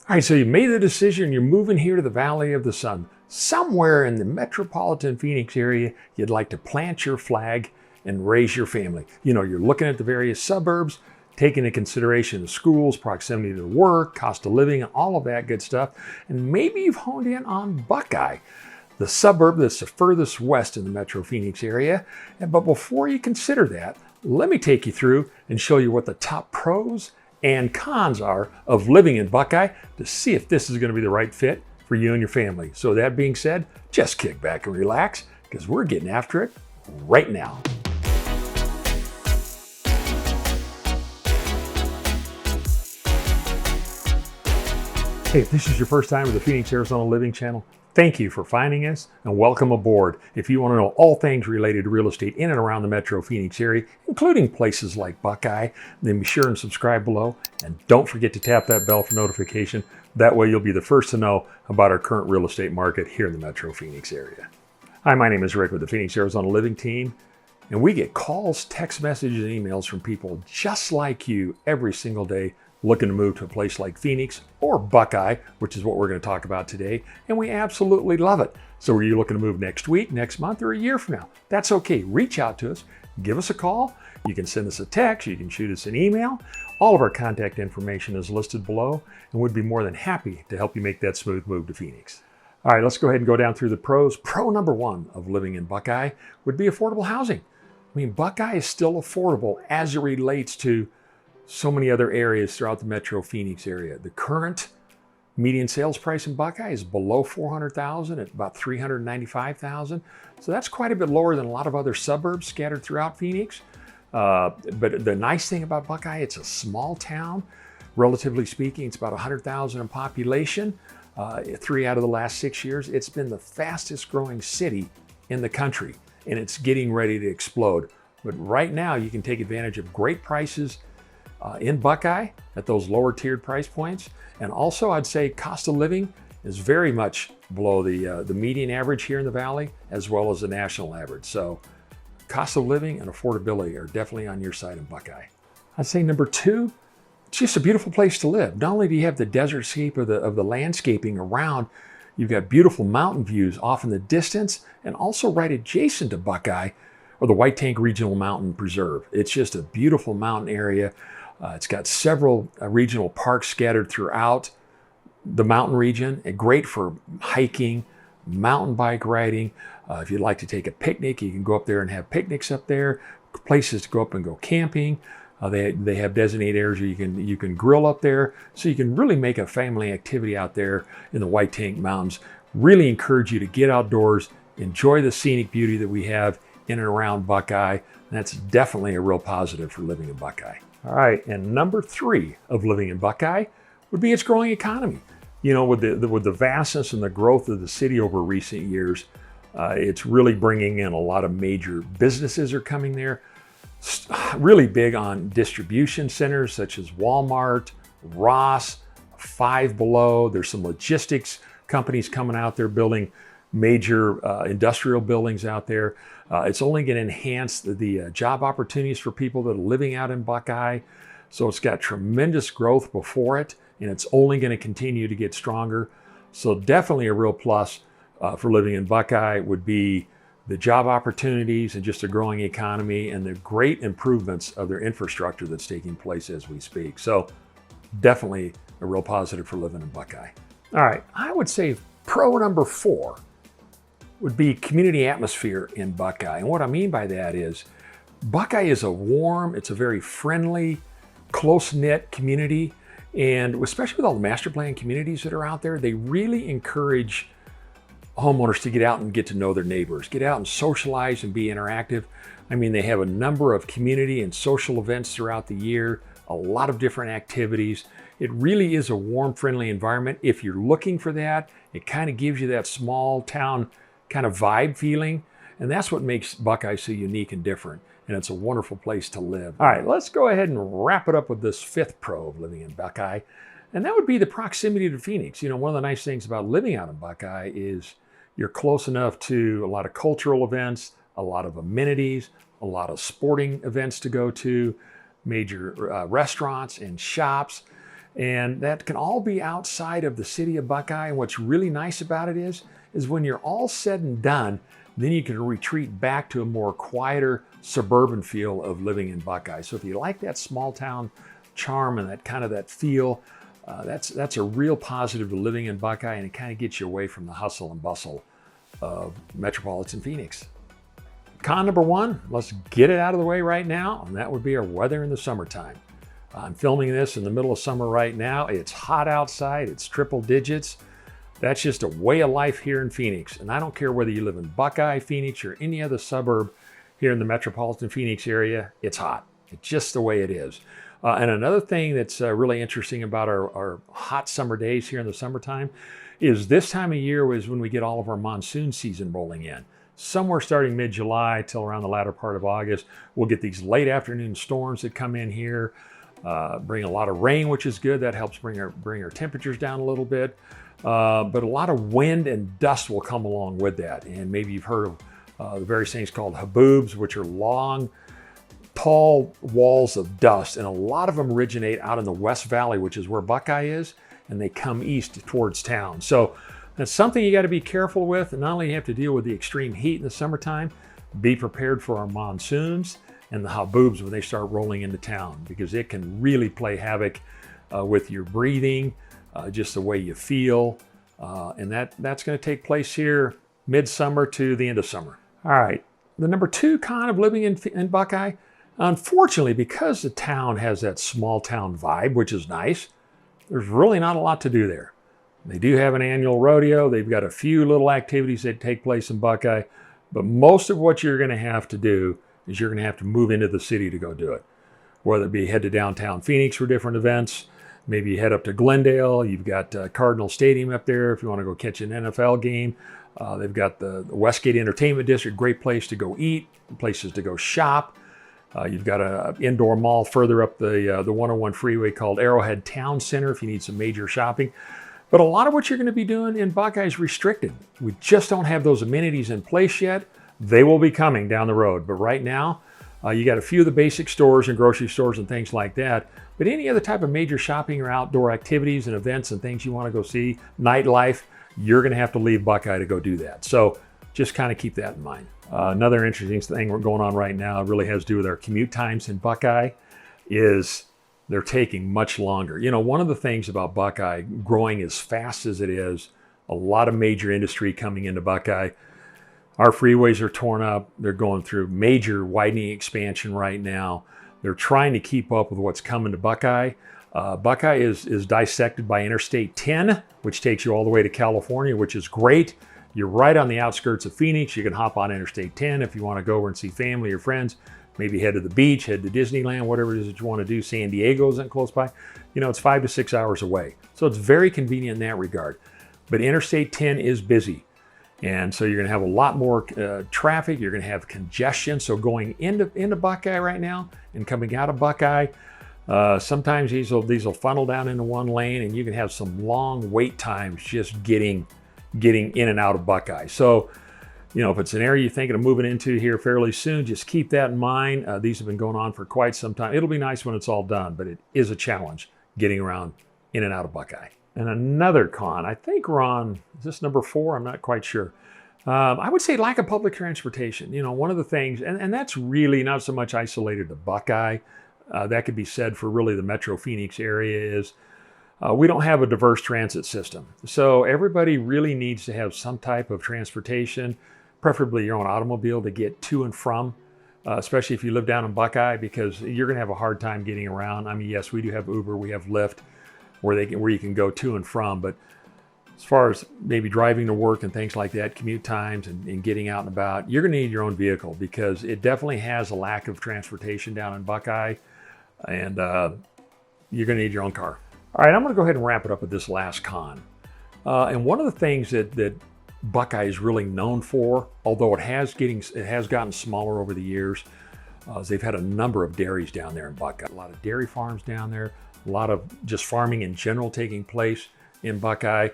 All right, so you made the decision, you're moving here to the Valley of the Sun. Somewhere in the metropolitan Phoenix area, you'd like to plant your flag and raise your family. You're looking at the various suburbs, taking into consideration the schools, proximity to work, cost of living, and all of that good stuff. And maybe you've honed in on Buckeye, the suburb that's the furthest west in the Metro Phoenix area. But before you consider that, let me take you through and show you what the top pros and cons are of living in Buckeye to see if this is going to be the right fit for you and your family. So that being said, just kick back and relax because we're getting after it right now. Hey, if this is your first time with the Phoenix, Arizona Living Channel, thank you for finding us and welcome aboard. If you want to know all things related to real estate in and around the Metro Phoenix area, including places like Buckeye, then be sure and subscribe below. And don't forget to tap that bell for notification. That way you'll be the first to know about our current real estate market here in the Metro Phoenix area. Hi, my name is Rick with the Phoenix, Arizona Living Team. And we get calls, text messages, and emails from people just like you every single day looking to move to a place like Phoenix or Buckeye, which is what we're going to talk about today, and we absolutely love it. So are you looking to move next week, next month, or a year from now? That's okay. Reach out to us, give us a call. You can send us a text, you can shoot us an email. All of our contact information is listed below, and we'd be more than happy to help you make that smooth move to Phoenix. All right, let's go ahead and go down through the pros. Pro number one of living in Buckeye would be affordable housing. Buckeye is still affordable as it relates to so many other areas throughout the Metro Phoenix area. The current median sales price in Buckeye is below $400,000 at about $395,000. So that's quite a bit lower than a lot of other suburbs scattered throughout Phoenix. But the nice thing about Buckeye, it's a small town. Relatively speaking, it's about 100,000 in population. 3 out of the last 6 years, it's been the fastest growing city in the country, and it's getting ready to explode. But right now, you can take advantage of great prices in Buckeye at those lower tiered price points. And also I'd say cost of living is very much below the median average here in the Valley, as well as the national average. So cost of living and affordability are definitely on your side in Buckeye. I'd say number two, it's just a beautiful place to live. Not only do you have the desert scape of the landscaping around, you've got beautiful mountain views off in the distance, and also right adjacent to Buckeye or the White Tank Regional Mountain Preserve. It's just a beautiful mountain area. It's got several regional parks scattered throughout the mountain region, and great for hiking, mountain bike riding. If you'd like to take a picnic, you can go up there and have picnics up there. Places to go up and go camping. They have designated areas where you can grill up there, so you can really make a family activity out there in the White Tank Mountains. Really encourage you to get outdoors, enjoy the scenic beauty that we have in and around Buckeye. And that's definitely a real positive for living in Buckeye. All right, and number three of living in Buckeye would be its growing economy. With the vastness and the growth of the city over recent years, it's really bringing in a lot of major businesses are coming there. Really big on distribution centers such as Walmart, Ross, Five Below. There's some logistics companies coming out there building major industrial buildings out there. It's only going to enhance the job opportunities for people that are living out in Buckeye. So it's got tremendous growth before it, and it's only going to continue to get stronger. So definitely a real plus for living in Buckeye would be the job opportunities and just a growing economy and the great improvements of their infrastructure that's taking place as we speak. So definitely a real positive for living in Buckeye. All right, I would say pro number four would be community atmosphere in Buckeye. And what I mean by that is Buckeye is it's a very friendly, close-knit community. And especially with all the master plan communities that are out there, they really encourage homeowners to get out and get to know their neighbors, get out and socialize and be interactive. They have a number of community and social events throughout the year, a lot of different activities. It really is a warm, friendly environment. If you're looking for that, it kind of gives you that small town kind of vibe feeling. And that's what makes Buckeye so unique and different. And it's a wonderful place to live. All right, let's go ahead and wrap it up with this fifth pro of living in Buckeye. And that would be the proximity to Phoenix. One of the nice things about living out in Buckeye is you're close enough to a lot of cultural events, a lot of amenities, a lot of sporting events to go to, major restaurants and shops. And that can all be outside of the city of Buckeye. And what's really nice about it is when you're all said and done, then you can retreat back to a more quieter suburban feel of living in Buckeye. So if you like that small town charm and that kind of that feel, that's a real positive to living in Buckeye, and it kind of gets you away from the hustle and bustle of metropolitan Phoenix. Con number one, let's get it out of the way right now, and that would be our weather in the summertime. I'm filming this in the middle of summer right now. It's hot outside, it's triple digits. That's just a way of life here in Phoenix. And I don't care whether you live in Buckeye, Phoenix, or any other suburb here in the metropolitan Phoenix area, it's hot. It's just the way it is. And another thing that's really interesting about our hot summer days here in the summertime is this time of year is when we get all of our monsoon season rolling in. Somewhere starting mid-July till around the latter part of August, we'll get these late afternoon storms that come in here, bring a lot of rain, which is good. That helps bring our temperatures down a little bit. But a lot of wind and dust will come along with that. And maybe you've heard of the various things called haboobs, which are long, tall walls of dust. And a lot of them originate out in the West Valley, which is where Buckeye is, and they come east towards town. So that's something you got to be careful with. And not only you have to deal with the extreme heat in the summertime, be prepared for our monsoons and the haboobs when they start rolling into town, because it can really play havoc with your breathing, just the way you feel. And that's going to take place here midsummer to the end of summer. All right, the number two con of living in Buckeye, unfortunately, because the town has that small town vibe, which is nice, there's really not a lot to do there. They do have an annual rodeo. They've got a few little activities that take place in Buckeye, but most of what you're going to have to do is you're going to have to move into the city to go do it. Whether it be head to downtown Phoenix for different events, maybe you head up to Glendale. You've got Cardinal Stadium up there if you want to go catch an NFL game. They've got the Westgate Entertainment District, great place to go eat, places to go shop. You've got an indoor mall further up the 101 freeway called Arrowhead Town Center if you need some major shopping. But a lot of what you're going to be doing in Buckeye is restricted. We just don't have those amenities in place yet. They will be coming down the road. But right now, you got a few of the basic stores and grocery stores and things like that. But any other type of major shopping or outdoor activities and events and things you want to go see, nightlife, you're going to have to leave Buckeye to go do that. So just kind of keep that in mind. Another interesting thing we're going on right now really has to do with our commute times in Buckeye is they're taking much longer. You know, one of the things about Buckeye growing as fast as it is, a lot of major industry coming into Buckeye. Our freeways are torn up. They're going through major widening expansion right now. They're trying to keep up with what's coming to Buckeye. Buckeye is dissected by Interstate 10, which takes you all the way to California, which is great. You're right on the outskirts of Phoenix. You can hop on Interstate 10 if you want to go over and see family or friends. Maybe head to the beach, head to Disneyland, whatever it is that you want to do. San Diego isn't close by. You know, it's 5 to 6 hours away. So it's very convenient in that regard. But Interstate 10 is busy. And so you're going to have a lot more traffic. You're going to have congestion. So going into Buckeye right now and coming out of Buckeye, sometimes these will funnel down into one lane, and you can have some long wait times just getting in and out of Buckeye. So, you know, if it's an area you're thinking of moving into here fairly soon, just keep that in mind. These have been going on for quite some time. It'll be nice when it's all done, but it is a challenge getting around in and out of Buckeye. And another con, I think we're on, is this number 4? I'm not quite sure. I would say lack of public transportation. You know, one of the things, and that's really not so much isolated to Buckeye, that could be said for really the Metro Phoenix area, is we don't have a diverse transit system. So everybody really needs to have some type of transportation, preferably your own automobile to get to and from, especially if you live down in Buckeye, because you're going to have a hard time getting around. I mean, yes, we do have Uber, we have Lyft, where you can go to and from, but as far as maybe driving to work and things like that, commute times and getting out and about, you're going to need your own vehicle, because it definitely has a lack of transportation down in Buckeye, and you're going to need your own car. All right, I'm going to go ahead and wrap it up with this last con. And one of the things that Buckeye is really known for, although it has gotten smaller over the years, is they've had a number of dairies down there in Buckeye. A lot of dairy farms down there, a lot of just farming in general taking place in Buckeye.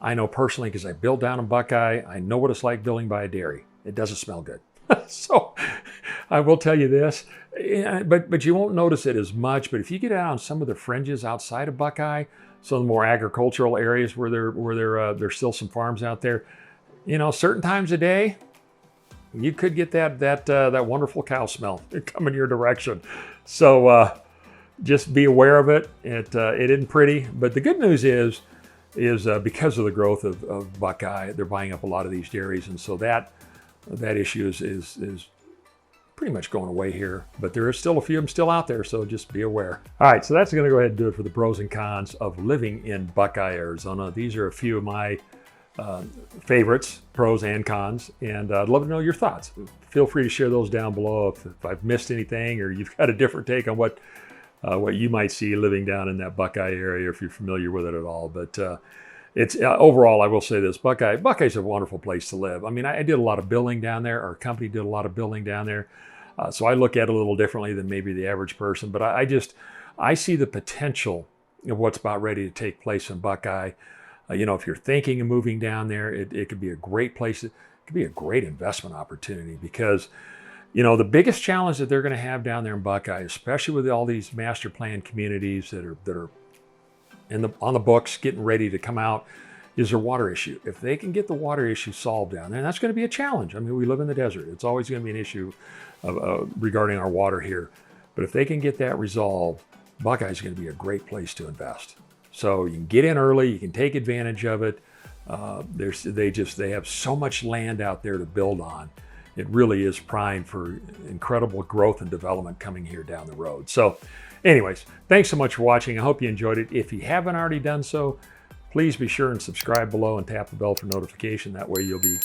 I know personally, because I built down in Buckeye, I know what it's like building by a dairy. It doesn't smell good. So I will tell you this, but you won't notice it as much. But if you get out on some of the fringes outside of Buckeye, some of the more agricultural areas where there's still some farms out there, you know, certain times of day, you could get that wonderful cow smell coming your direction. So just be aware of it. It isn't pretty, but the good news is because of the growth of Buckeye, they're buying up a lot of these dairies, and so that issue is pretty much going away here. But there are still a few of them still out there, so just be aware. All right, so that's going to go ahead and do it for the pros and cons of living in Buckeye, Arizona. These are a few of my favorites, pros and cons, and I'd love to know your thoughts. Feel free to share those down below if I've missed anything, or you've got a different take on what you might see living down in that Buckeye area, if you're familiar with it at all. But it's overall, I will say this: Buckeye's a wonderful place to live. I mean, I did a lot of building down there. Our company did a lot of building down there, so I look at it a little differently than maybe the average person. But I see the potential of what's about ready to take place in Buckeye. You know, if you're thinking of moving down there, it could be a great place. It could be a great investment opportunity because, you know, the biggest challenge that they're going to have down there in Buckeye, especially with all these master plan communities that are on the books getting ready to come out, is their water issue. If they can get the water issue solved down there, and that's going to be a challenge. I mean, we live in the desert. It's always going to be an issue regarding our water here. But if they can get that resolved, Buckeye's going to be a great place to invest. So you can get in early, you can take advantage of it. They have so much land out there to build on. It really is primed for incredible growth and development coming here down the road. So anyways, thanks so much for watching. I hope you enjoyed it. If you haven't already done so, please be sure and subscribe below and tap the bell for notification. That way you'll be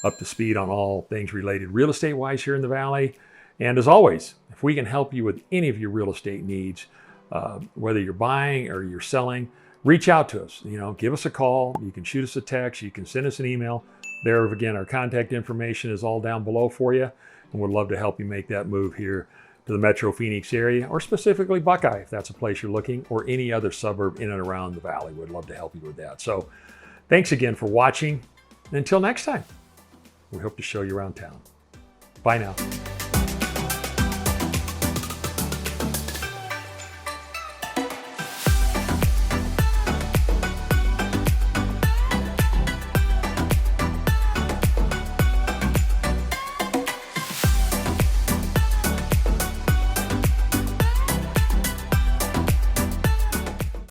up to speed on all things related real estate wise here in the Valley. And as always, if we can help you with any of your real estate needs, whether you're buying or you're selling, reach out to us. You know, give us a call. You can shoot us a text. You can send us an email. There again, our contact information is all down below for you, and we'd love to help you make that move here to the Metro Phoenix area, or specifically Buckeye, if that's a place you're looking, or any other suburb in and around the Valley. We'd love to help you with that. So thanks again for watching. And until next time, we hope to show you around town. Bye now.